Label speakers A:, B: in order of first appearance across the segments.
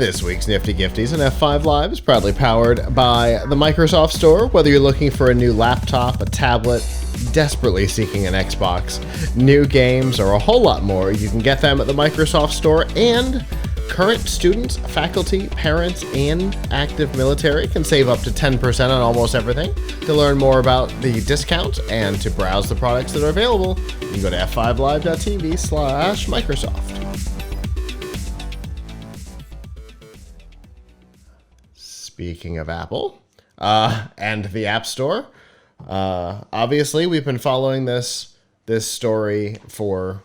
A: This week's Nifty Gifties and F5 Live is proudly powered by the Microsoft Store. Whether you're looking for a new laptop, a tablet, desperately seeking an Xbox, new games, or a whole lot more, you can get them at the Microsoft Store. And current students, faculty, parents, and active military can save up to 10% on almost everything. To learn more about the discount and to browse the products that are available, you can go to f5live.tv/Microsoft. Speaking of Apple and the App Store, obviously we've been following this story for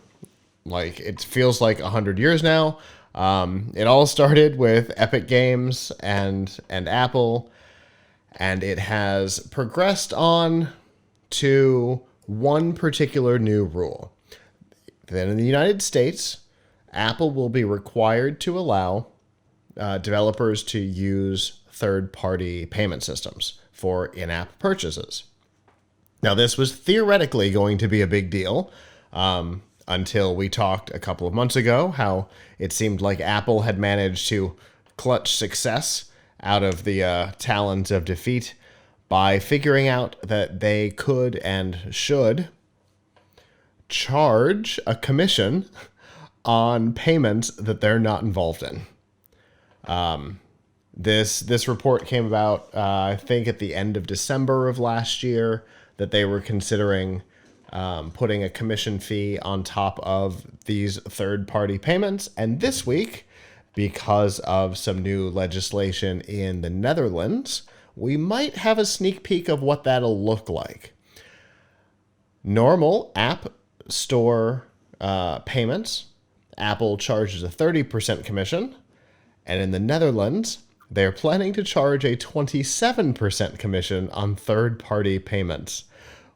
A: it feels like 100 years now. It all started with Epic Games and Apple, and it has progressed on to one particular new rule. Then in the United States, Apple will be required to allow developers to use third-party payment systems for in-app purchases. Now, this was theoretically going to be a big deal until we talked a couple of months ago how it seemed like Apple had managed to clutch success out of the talons of defeat by figuring out that they could and should charge a commission on payments that they're not involved in. This report came about, I think, at the end of December of last year, that they were considering putting a commission fee on top of these third-party payments. And this week, because of some new legislation in the Netherlands, we might have a sneak peek of what that'll look like. Normal App Store payments, Apple charges a 30% commission. And in the Netherlands, they're planning to charge a 27% commission on third-party payments,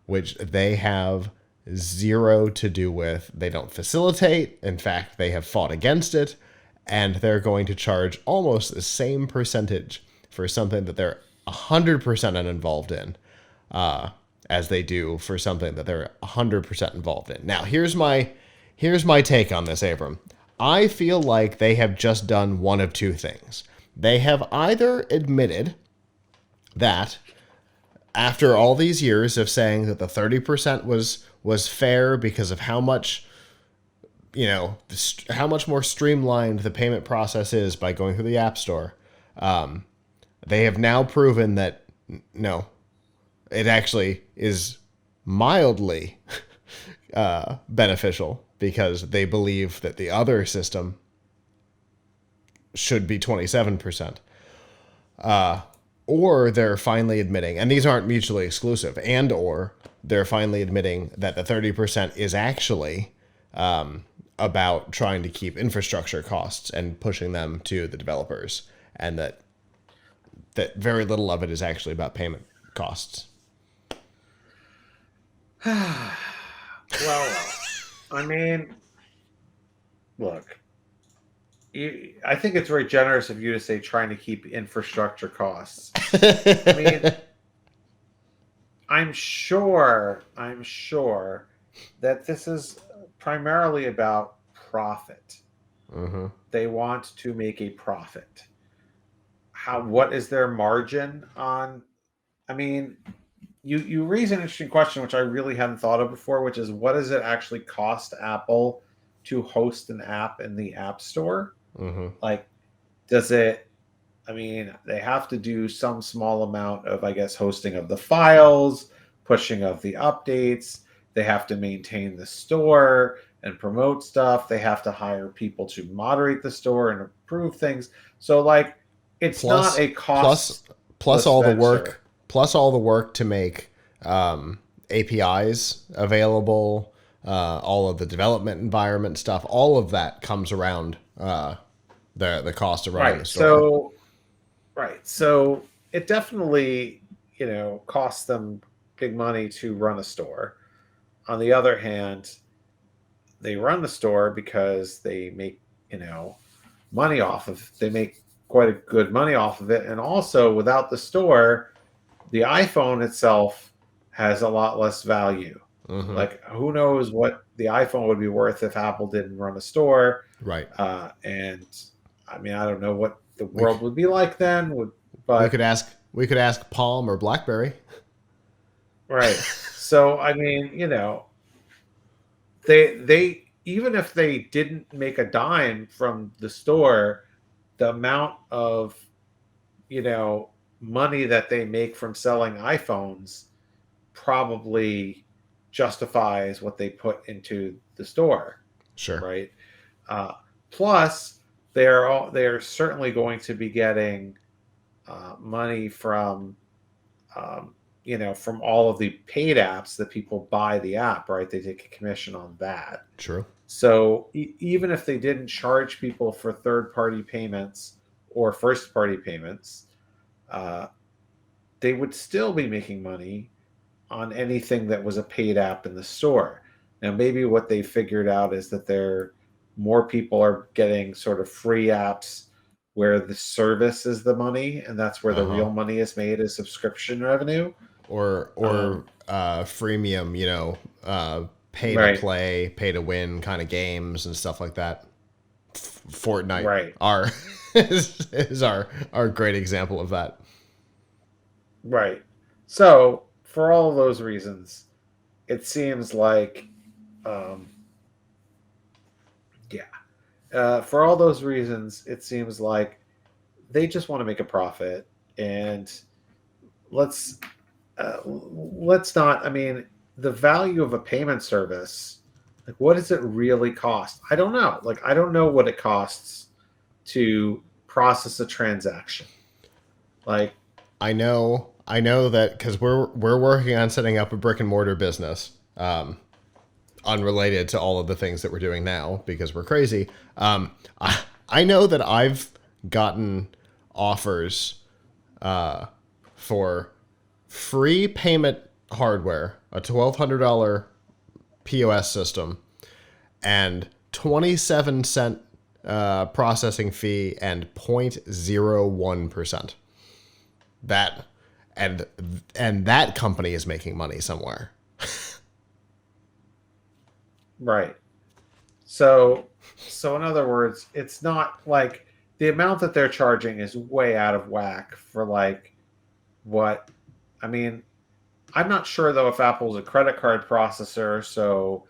A: which they have zero to do with. They don't facilitate. In fact, they have fought against it, and they're going to charge almost the same percentage for something that they're 100% uninvolved in as they do for something that they're 100% involved in. Now, here's my take on this, Abram. I feel like they have just done one of two things. They have either admitted that after all these years of saying that the 30% was fair because of how much, how much more streamlined the payment process is by going through the App Store, they have now proven that no, it actually is mildly beneficial, because they believe that the other system should be 27%. Or they're finally admitting, and these aren't mutually exclusive, and or they're finally admitting that the 30% is actually about trying to keep infrastructure costs and pushing them to the developers, and that very little of it is actually about payment costs.
B: Well, I mean, look, I think it's very generous of you to say trying to keep infrastructure costs. I mean, I'm sure that this is primarily about profit.
A: Mm-hmm.
B: They want to make a profit. What is their margin on? I mean, you raise an interesting question, which I really hadn't thought of before, which is, what does it actually cost Apple to host an app in the App Store?
A: Mm-hmm.
B: They have to do some small amount of, I guess, hosting of the files, pushing of the updates. They have to maintain the store and promote stuff. They have to hire people to moderate the store and approve things. So, it's not a cost.
A: Plus all the work. Plus all the work to make APIs available, all of the development environment stuff, all of that comes around the cost of running the store.
B: So it definitely, costs them big money to run a store. On the other hand, they run the store because they make, money off of. They make quite a good money off of it, and also without the store, the iPhone itself has a lot less value.
A: Mm-hmm.
B: Who knows what the iPhone would be worth if Apple didn't run a store.
A: Right.
B: And I don't know what the
A: We
B: world would be like then.
A: we
B: But
A: could ask Palm or BlackBerry.
B: right. So I mean, they even if they didn't make a dime from the store, the amount of you know money that they make from selling iPhones probably justifies what they put into the store,
A: Sure.
B: right? Uh, Plus, they're certainly going to be getting money from from all of the paid apps that people buy the app, right? They take a commission on that.
A: True.
B: So even if they didn't charge people for third party payments or first party payments, uh, they would still be making money on anything that was a paid app in the store. Now, maybe what they figured out is that more people are getting sort of free apps where the service is the money, and that's where
A: Uh
B: the
A: huh.
B: real money is made is subscription revenue.
A: Or
B: Um,
A: freemium, pay to
B: right,
A: play, pay to win kind of games and stuff like that. Fortnite
B: right,
A: are is our great example of that.
B: right. So, for all of those reasons, it seems like, um, yeah, for all those reasons, it seems like they just want to make a profit, and let's let's not. I mean, the value of a payment service, like, what does it really cost? I don't know. Like, I don't know what it costs to process a transaction. Like,
A: I know that because we're working on setting up a brick and mortar business, unrelated to all of the things that we're doing now because we're crazy. I know that I've gotten offers for free payment hardware, a $1,200 POS system, and 27-cent processing fee and 0.01%. That and and that company is making money somewhere.
B: right. So in other words, it's not like the amount that they're charging is way out of whack for like what I mean, I'm not sure though if Apple's a credit card processor, so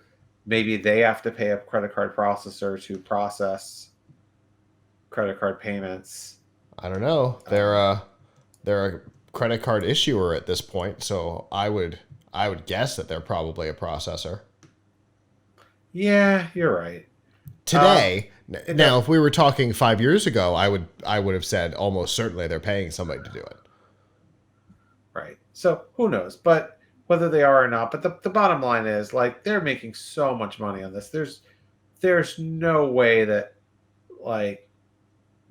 B: maybe they have to pay a credit card processor to process credit card payments.
A: I don't know.
B: Um,
A: They're a credit card issuer at this point, so I would guess that they're probably a processor.
B: yeah, you're right. Um,
A: Today,
B: it
A: now
B: does,
A: if we were talking 5 years ago, I would have said almost certainly they're paying somebody to do it.
B: right. So who knows? But whether they are or not, but the bottom line is like they're making so much money on this. There's no way that like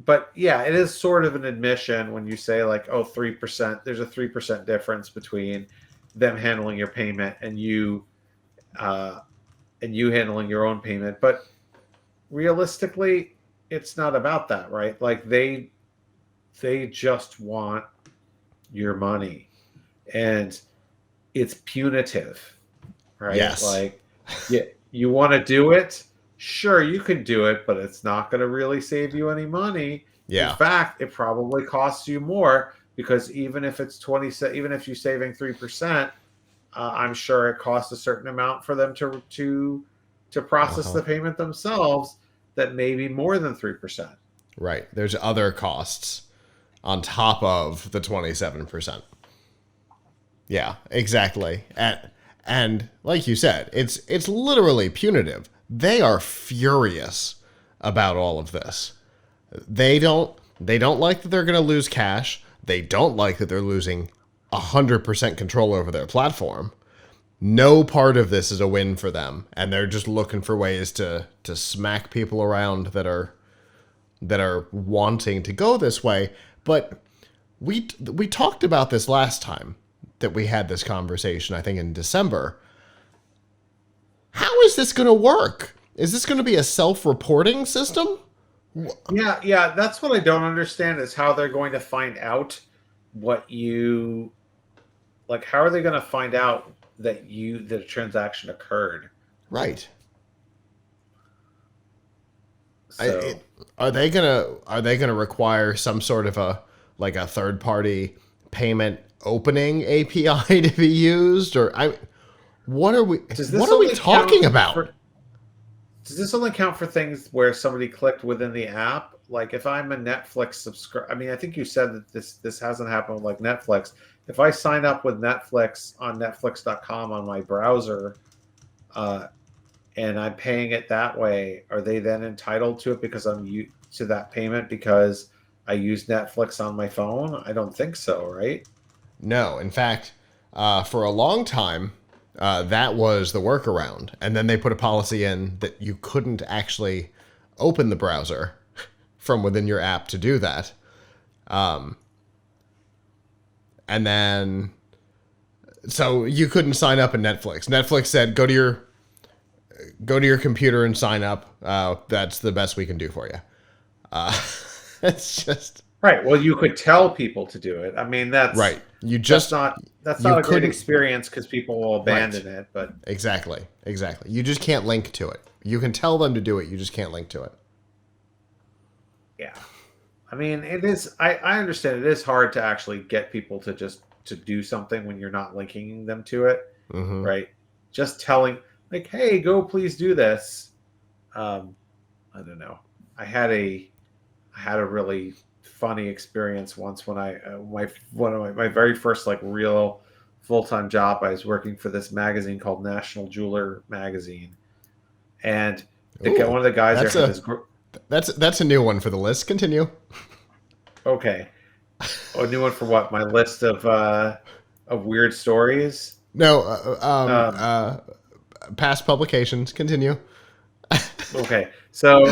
B: but yeah, it is sort of an admission when you say like, oh, 3%, there's a 3% difference between them handling your payment uh and you handling your own payment. But realistically, it's not about that, right? Like they just want your money. And it's punitive, right?
A: Yes.
B: Like, yeah, you want to do it? Sure, you can do it, but it's not going to really save you any money. In
A: Yeah.
B: fact, it probably costs you more because even if it's 20, even if you're saving 3%, I'm sure it costs a certain amount for them to process
A: Uh-huh.
B: the payment themselves. That may be more than 3%.
A: Right. There's other costs on top of the 27%. Yeah, exactly. And like you said, it's literally punitive. They are furious about all of this. They don't like that they're going to lose cash. They don't like that they're losing 100% control over their platform. No part of this is a win for them, and they're just looking for ways to smack people around that are wanting to go this way. But we talked about this last time that we had this conversation, I think in December. How is this going to work? Is this going to be a self-reporting system?
B: Yeah, yeah, that's what I don't understand is how they're going to find out what you like how are they going to find out that a transaction occurred?
A: Right.
B: So
A: Are they gonna require some sort of a third party payment opening API to be used, or what are we
B: does
A: what
B: this
A: are we
B: only
A: talking
B: count
A: about?
B: for does this only count for things where somebody clicked within the app? Like if I'm a Netflix subscriber, I mean, I think you said that this hasn't happened with like Netflix. If I sign up with Netflix on Netflix.com on my browser, uh, and I'm paying it that way, are they then entitled to it because to that payment because I use Netflix on my phone? I don't think so, right?
A: No, in fact, for a long time, that was the workaround, and then they put a policy in that you couldn't actually open the browser from within your app to do that. And then, so you couldn't sign up in Netflix. Netflix said, go to your computer and sign up. That's the best we can do for you. It's just
B: Right. Well, you could tell people to do it. I mean,
A: right.
B: that's
A: You
B: not a great
A: couldn't.
B: experience because people will
A: Right.
B: abandon it. But
A: Exactly. You just can't link to it. You can tell them to do it. You just can't link to it.
B: yeah, I mean, it is. I understand it is hard to actually get people to do something when you're not linking them to it,
A: Mm-hmm.
B: right? Just telling like, hey, go please do this. Um, I don't know. I had a really funny experience once when I one of my very first like real full-time job. I was working for this magazine called National Jeweler magazine, and
A: Ooh,
B: one of the guys there
A: that's
B: had
A: a
B: this group.
A: that's a new one for the list. Continue.
B: Okay, a new one for what? My list of weird stories.
A: No,
B: Um,
A: past publications. Continue.
B: okay, so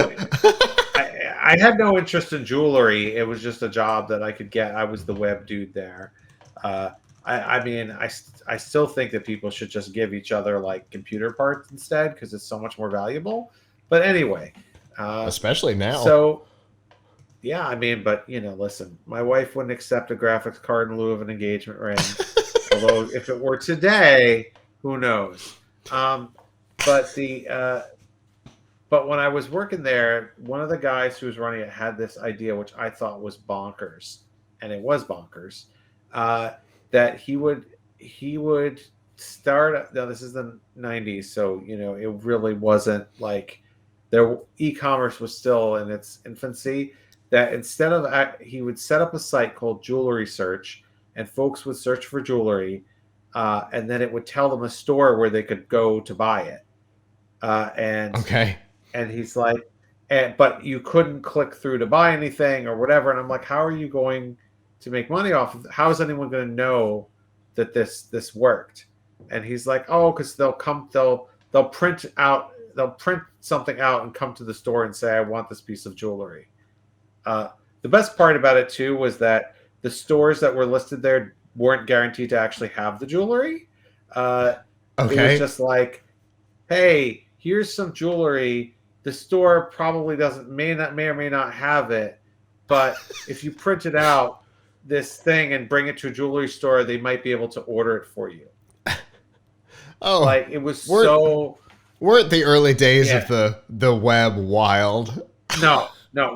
B: I had no interest in jewelry. It was just a job that I could get. I was the web dude there. Uh, I mean, I still think that people should just give each other like computer parts instead because it's so much more valuable. But anyway, uh,
A: Especially now.
B: so yeah, I mean, but listen, my wife wouldn't accept a graphics card in lieu of an engagement ring. Although if it were today, who knows? Um, but the but when I was working there, one of the guys who was running it had this idea, which I thought was bonkers, and it was bonkers. Uh, that he would start. Now this is the '90s, so it really wasn't like their e-commerce was still in its infancy. That instead of he would set up a site called Jewelry Search, and folks would search for jewelry, and then it would tell them a store where they could go to buy it. Uh, and
A: Okay.
B: and he's like, but you couldn't click through to buy anything or whatever. And I'm like, how are you going to make money off of? How is anyone going to know that this worked? And he's like, oh, because they'll print something out and come to the store and say, I want this piece of jewelry. The best part about it too was that the stores that were listed there weren't guaranteed to actually have the jewelry. Uh, it was
A: Okay.
B: just like, hey, here's some jewelry. The store probably may or may not have it, but if you print it out, this thing and bring it to a jewelry store, they might be able to order it for you.
A: Oh,
B: Like it was
A: we're
B: so
A: we're at the early days of
B: yeah.
A: the web wild.
B: No,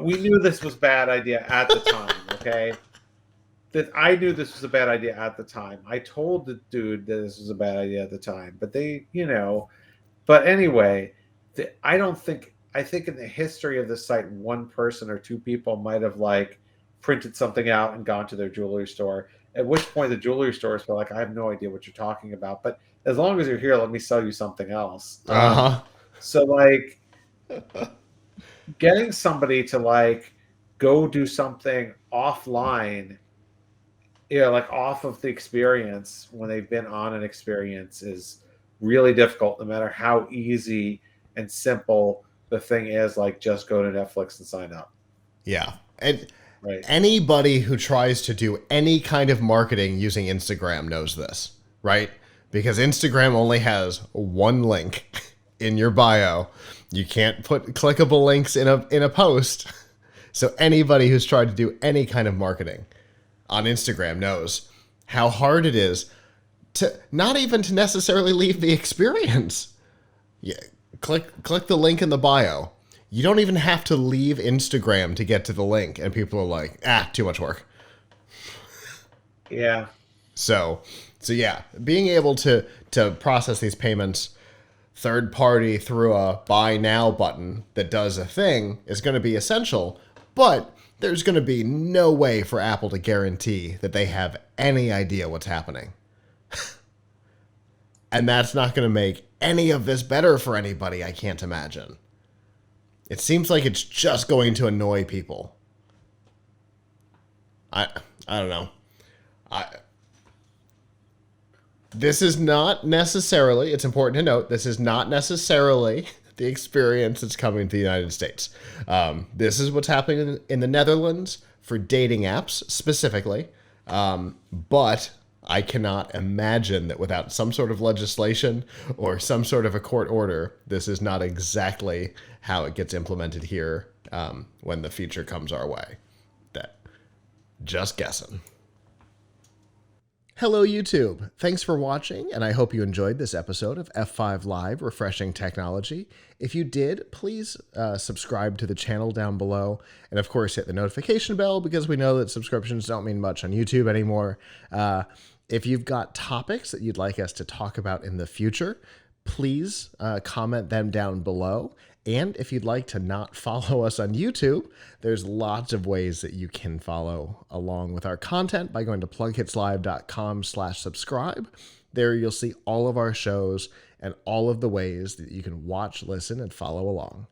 B: we knew this was a bad idea at the time. Okay, that I knew this was a bad idea at the time. I told the dude that this was a bad idea at the time, but But anyway, I don't think I think in the history of the site, one person or two people might have like printed something out and gone to their jewelry store. At which point the jewelry stores were like, I have no idea what you're talking about, but as long as you're here, let me sell you something else.
A: Uh-huh.
B: So like getting somebody to like go do something offline, like off of the experience when they've been on an experience is really difficult, no matter how easy and simple the thing is. Like just go to Netflix and sign up.
A: Yeah. And
B: Right.
A: anybody who tries to do any kind of marketing using Instagram knows this, right? Because Instagram only has one link in your bio. You can't put clickable links in a post. So anybody who's tried to do any kind of marketing on Instagram knows how hard it is to not even to necessarily leave the experience. Yeah, click the link in the bio. You don't even have to leave Instagram to get to the link, and people are like, too much work.
B: Yeah.
A: So yeah, being able to process these payments third party through a buy now button that does a thing is going to be essential, but there's going to be no way for Apple to guarantee that they have any idea what's happening. And that's not going to make any of this better for anybody, I can't imagine. It seems like it's just going to annoy people. I don't know. This is not necessarily, it's important to note, this is not necessarily the experience that's coming to the United States. This is what's happening in the Netherlands for dating apps specifically. But I cannot imagine that without some sort of legislation or some sort of a court order, this is not exactly how it gets implemented here when the future comes our way. Just guessing. Hello, YouTube. Thanks for watching, and I hope you enjoyed this episode of F5 Live Refreshing Technology. If you did, please subscribe to the channel down below, and of course hit the notification bell because we know that subscriptions don't mean much on YouTube anymore. If you've got topics that you'd like us to talk about in the future, please comment them down below. And if you'd like to not follow us on YouTube, there's lots of ways that you can follow along with our content by going to plughitslive.com/subscribe. There you'll see all of our shows and all of the ways that you can watch, listen, and follow along.